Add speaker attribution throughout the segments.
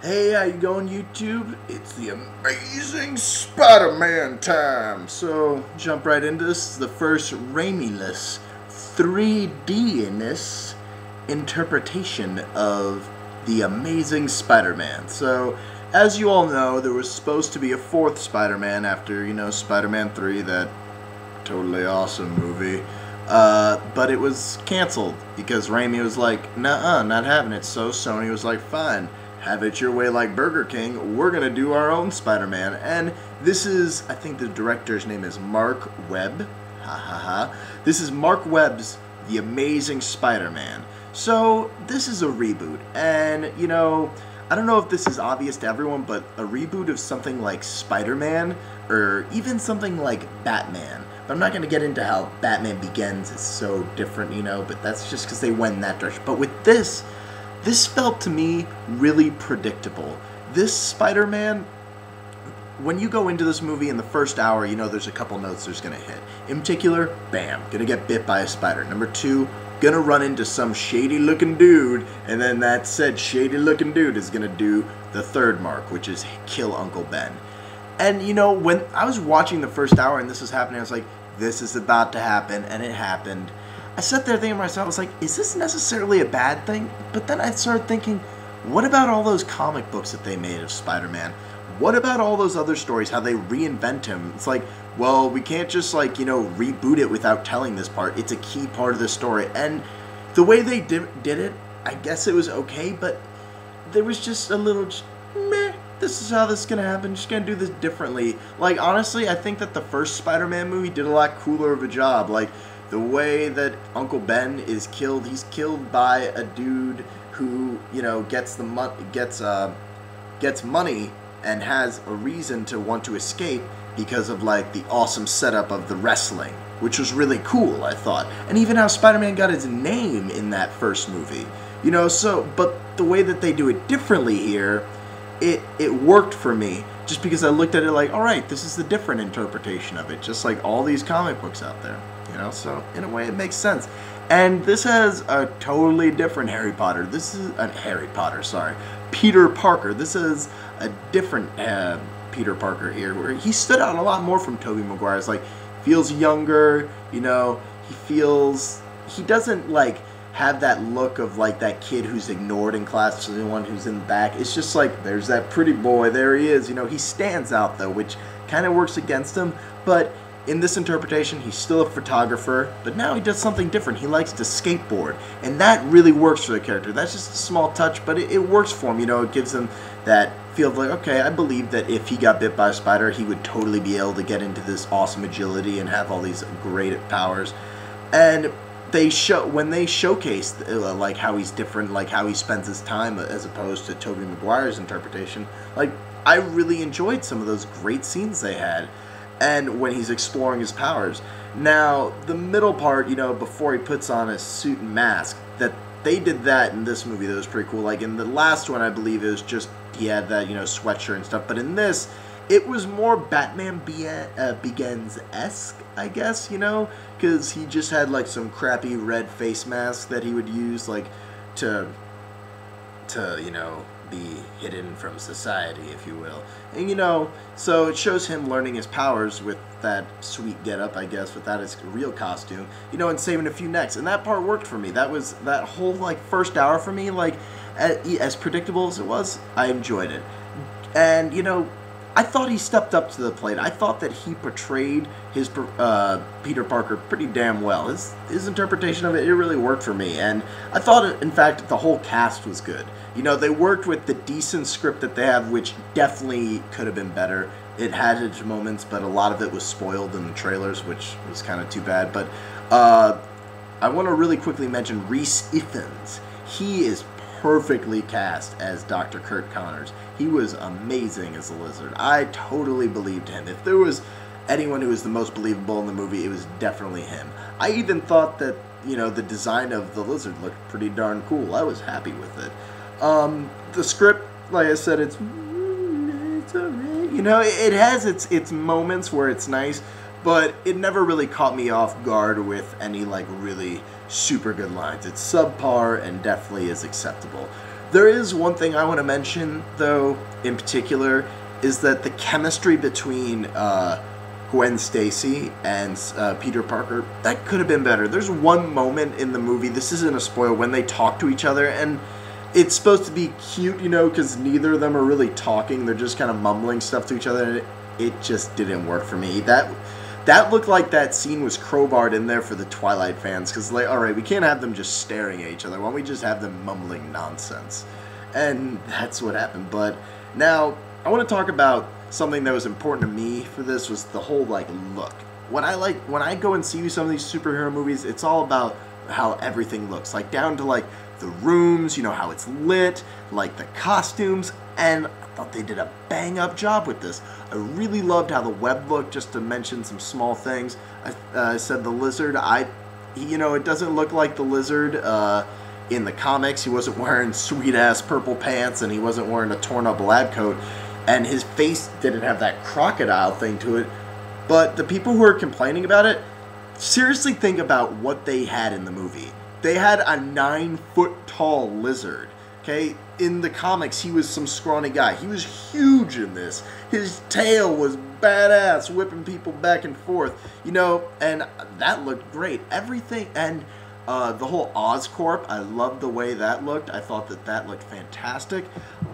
Speaker 1: Hey, how you going, YouTube? It's the amazing Spider-Man time. So, jump right into this. This is the first Raimi-less 3D-ness interpretation of the amazing Spider-Man. So, as you all know, there was supposed to be a fourth Spider-Man after, Spider-Man 3, that totally awesome movie. But it was canceled because Raimi was like, "Nuh-uh, not having it." So Sony was like, "Fine. Have it your way like Burger King, we're gonna do our own Spider-Man." And this is, I think the director's name is Mark Webb. Ha ha ha. This is Mark Webb's The Amazing Spider-Man. So, this is a reboot. And, I don't know if this is obvious to everyone, but a reboot of something like Spider-Man, or even something like Batman. But I'm not going to get into how Batman Begins is so different, but that's just because they went in that direction. But with this felt to me really predictable. This Spider-Man, when you go into this movie in the first hour, there's a couple notes there's going to hit. In particular, bam, going to get bit by a spider. Number two, going to run into some shady-looking dude, and then that said shady-looking dude is going to do the third mark, which is kill Uncle Ben. And, when I was watching the first hour and this was happening, I was like, this is about to happen, and it happened. I sat there thinking to myself, I was like, is this necessarily a bad thing? But then I started thinking, what about all those comic books that they made of Spider-Man? What about all those other stories, how they reinvent him? It's like, well, we can't just, reboot it without telling this part. It's a key part of the story. And the way they did it, I guess it was okay, but there was just a little, meh, this is how this is going to happen, just going to do this differently. Like, honestly, I think that the first Spider-Man movie did a lot cooler of a job. Like, the way that Uncle Ben is killed, he's killed by a dude who, gets money and has a reason to want to escape because of, the awesome setup of the wrestling, which was really cool, I thought. And even how Spider-Man got his name in that first movie. But the way that they do it differently here, it worked for me, just because I looked at it like, alright, this is the different interpretation of it, just like all these comic books out there. So in a way it makes sense. And this has a totally different Harry Potter. This is Peter Parker. This is a different Peter Parker here, where he stood out a lot more from Tobey Maguire's. Feels younger, he doesn't have that look of that kid who's ignored in class, the one who's in the back. It's just there's that pretty boy, there he is. He stands out though, which kind of works against him, but in this interpretation, he's still a photographer, but now he does something different. He likes to skateboard, and that really works for the character. That's just a small touch, but it works for him. It gives him that feel of okay, I believe that if he got bit by a spider, he would totally be able to get into this awesome agility and have all these great powers. And when they showcase how he's different, how he spends his time as opposed to Tobey Maguire's interpretation, I really enjoyed some of those great scenes they had. And when he's exploring his powers. Now, the middle part, before he puts on his suit and mask, that they did that in this movie, that was pretty cool. In the last one, I believe it was just, he had that, sweatshirt and stuff. But in this, it was more Batman Begins-esque, I guess, because he just had, some crappy red face mask that he would use, to be hidden from society, if you will. And, so it shows him learning his powers with that sweet getup, I guess, without his real costume, and saving a few necks. And that part worked for me. That whole, first hour for me, as predictable as it was, I enjoyed it. And, I thought he stepped up to the plate. I thought that he portrayed his Peter Parker pretty damn well. His interpretation of it really worked for me. And I thought, in fact, the whole cast was good. They worked with the decent script that they have, which definitely could have been better. It had its moments, but a lot of it was spoiled in the trailers, which was kind of too bad. But I want to really quickly mention Rhys Ifans. He is perfectly cast as Dr. Kurt Connors. He was amazing as the Lizard. I totally believed him. If there was anyone who was the most believable in the movie, it was definitely him. I even thought that, the design of the Lizard looked pretty darn cool. I was happy with it. The script, like I said, it's alright. It has its moments where it's nice, but it never really caught me off guard with any really super good lines. It's subpar and definitely is acceptable. There is one thing I want to mention, though, in particular, is that the chemistry between Gwen Stacy and Peter Parker, that could have been better. There's one moment in the movie, this isn't a spoil, when they talk to each other, and it's supposed to be cute, you know, because neither of them are really talking. They're just kind of mumbling stuff to each other, and it just didn't work for me. That looked like that scene was crowbarred in there for the Twilight fans, because, like, alright, we can't have them just staring at each other. Why don't we just have them mumbling nonsense? And that's what happened. But now, I want to talk about something that was important to me for this, was the whole, like, look. When I go and see some of these superhero movies, it's all about how everything looks. Like, down to, like, the rooms, you know, how it's lit, like the costumes, and I thought they did a bang-up job with this. I really loved how the web looked, just to mention some small things. I said the lizard, you know, it doesn't look like the lizard in the comics. He wasn't wearing sweet-ass purple pants, and he wasn't wearing a torn-up lab coat, and his face didn't have that crocodile thing to it. But the people who are complaining about it, seriously think about what they had in the movie. They had a 9-foot-tall lizard, okay? In the comics, he was some scrawny guy. He was huge in this. His tail was badass, whipping people back and forth, you know, and that looked great. Everything, and the whole Oscorp, I loved the way that looked. I thought that looked fantastic.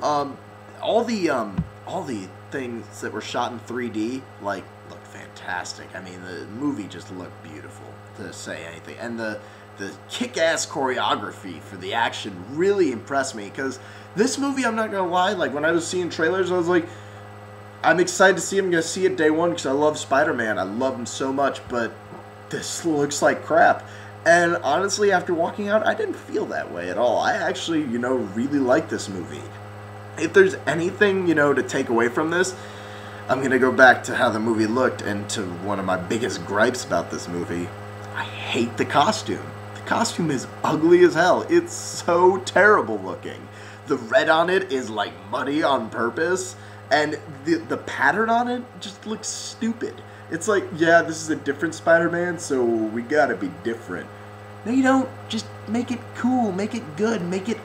Speaker 1: All the things that were shot in 3D, like, looked fantastic. I mean, the movie just looked beautiful, to say anything. And the kick-ass choreography for the action really impressed me, because this movie, I'm not gonna lie, like, when I was seeing trailers, I was like, I'm excited to see him. I'm gonna see it day one because I love Spider-Man. I love him so much, but this looks like crap. And honestly, after walking out, I didn't feel that way at all. I actually, you know, really like this movie. If there's anything, you know, to take away from this, I'm going to go back to how the movie looked and to one of my biggest gripes about this movie. I hate the costume. The costume is ugly as hell. It's so terrible looking. The red on it is like muddy on purpose, and the pattern on it just looks stupid. It's like, yeah, this is a different Spider-Man, so we gotta be different. No, you don't. Just make it cool, make it good, make it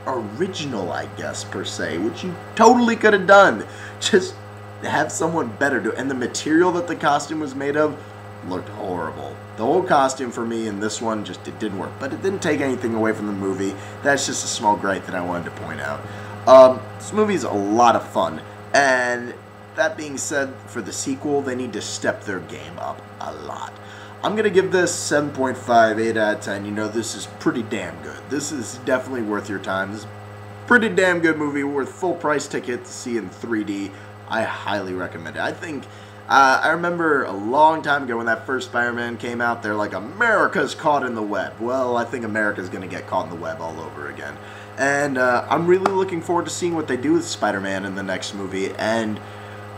Speaker 1: original, I guess, per se, which you totally could have done. Just have someone better do it. And the material that the costume was made of looked horrible. The whole costume for me in this one, just, it didn't work. But it didn't take anything away from the movie. That's just a small gripe that I wanted to point out. This movie's a lot of fun. And that being said, for the sequel, they need to step their game up a lot. I'm going to give this 7.5, 8 out of 10. You know, this is pretty damn good. This is definitely worth your time. This is a pretty damn good movie, worth full price ticket to see in 3D. I highly recommend it. I think, I remember a long time ago when that first Spider-Man came out, they're like, America's caught in the web. Well, I think America's going to get caught in the web all over again. And I'm really looking forward to seeing what they do with Spider-Man in the next movie. And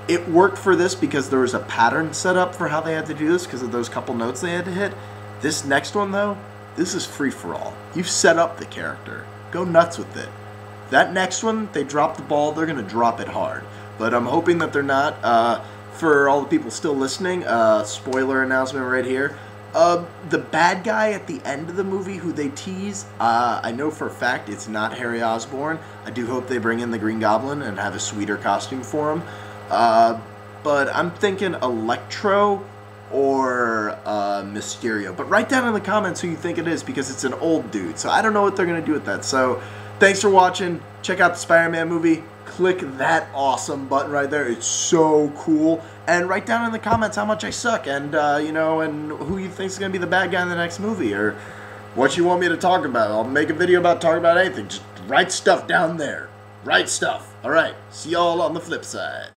Speaker 1: it worked for this because there was a pattern set up for how they had to do this because of those couple notes they had to hit. This next one, though, this is free-for-all. You've set up the character. Go nuts with it. That next one, they drop the ball, they're going to drop it hard. But I'm hoping that they're not. For all the people still listening, spoiler announcement right here. The bad guy at the end of the movie who they tease, I know for a fact it's not Harry Osborn. I do hope they bring in the Green Goblin and have a sweeter costume for him. But I'm thinking Electro or Mysterio. But write down in the comments who you think it is, because it's an old dude. So I don't know what they're going to do with that. So thanks for watching. Check out the Spider-Man movie. Click that awesome button right there. It's so cool. And write down in the comments how much I suck, and you know, and who you think is going to be the bad guy in the next movie, or what you want me to talk about. I'll make a video about talking about anything. Just write stuff down there. Write stuff. All right. See y'all on the flip side.